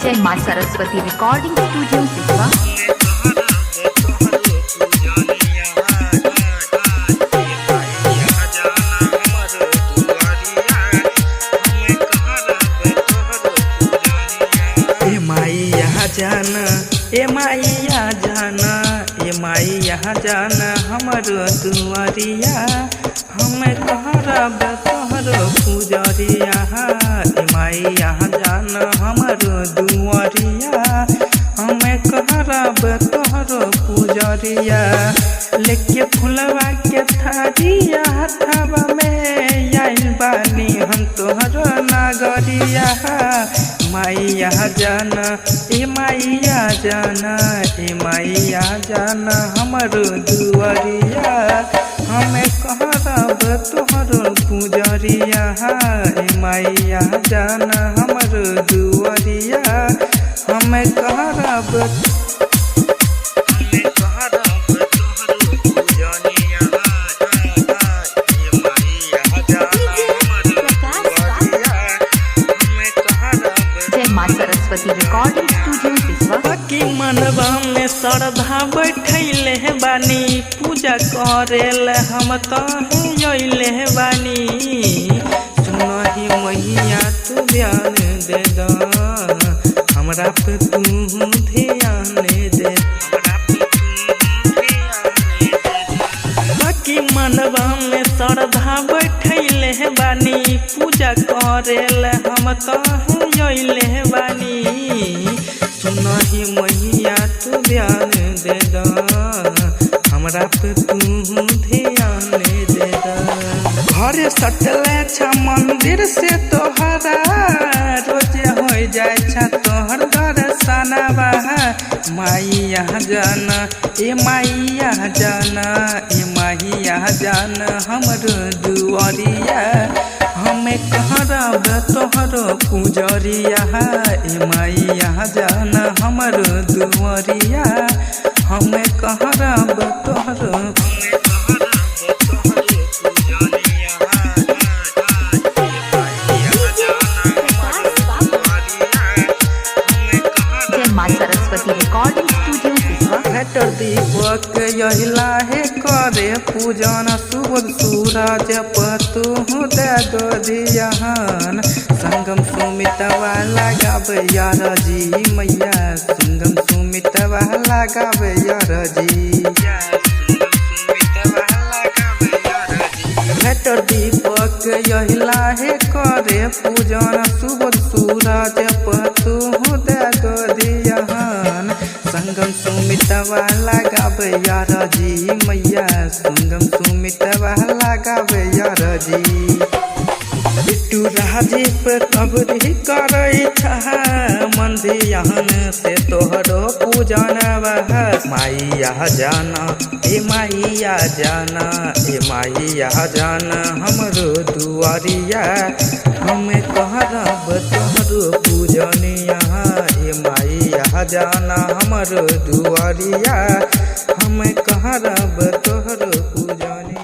जय मां Saraswati recording studio सिसवा। जाना ए माइया जाना ए माइया जाना हमर दुआरिया हम कहरब तोहर पुजरिया ए माइया जाना हमर दुआरिया हम कहरब तोहर पुजरिया लेके फुलवा के थारिया हथवा में आइल बानी हम तोहर नागरिया माइया जाना ए माइया जाना ए माइया जाना हमर दुआरिया हमें कहरब तोहर पुजरिया ए माइया जाना हमर दुआरिया हमें कहरब रिकॉर्डिंग स्टूडियो सिसवा। कि मनवा में श्रद्धा बैठैले बानी पूजा करेल हम तले बानी सुनही मैया तू ध्यान दे द हमरा पे तू ध्यान दे कि मनवा में श्रद्धा बैठैले बानी पूजा करेल हम तले बानी सुनही मैया तू ध्यान दे द हमरा पे तू ध्यान दे द घर सटले छ मंदिर से तोहरा रोजे हो जाए छ तोहर दर्शनवा माइया जाना ए माइया जाना ए माइया जाना हमर दुआरिया हमें कहरब तोहर पुजरिया ए माइया जाना हमर दुआरिया हमें कहरब तोहर रिकॉर्डिंग स्टूडियो सिसवा। भेटर दीपक यहिला हे करे पूजन सुबह सूरज पतु दे दो दियान संगम सुमितवा लगावे यार जी मैया संगम सुमितवा लगावे यार जी भेटर दीपक यहिला हे करे पूजन सुबह सूरज पतु दे दो दियान संगम सुमितवा लगावे यार जी मैया संगम सुमितवा लगावे यार जी बिट्टू राजीव कबरी करे मंदियान से तोहरो पूजन माइया जाना ए माइया जाना ए माइया जाना हमरो दुआरिया हमें कहरब तोहरो पूजनिया ए माइया जाना हमरो दुआरिया हमें कहरब तोहरो पूजनिया।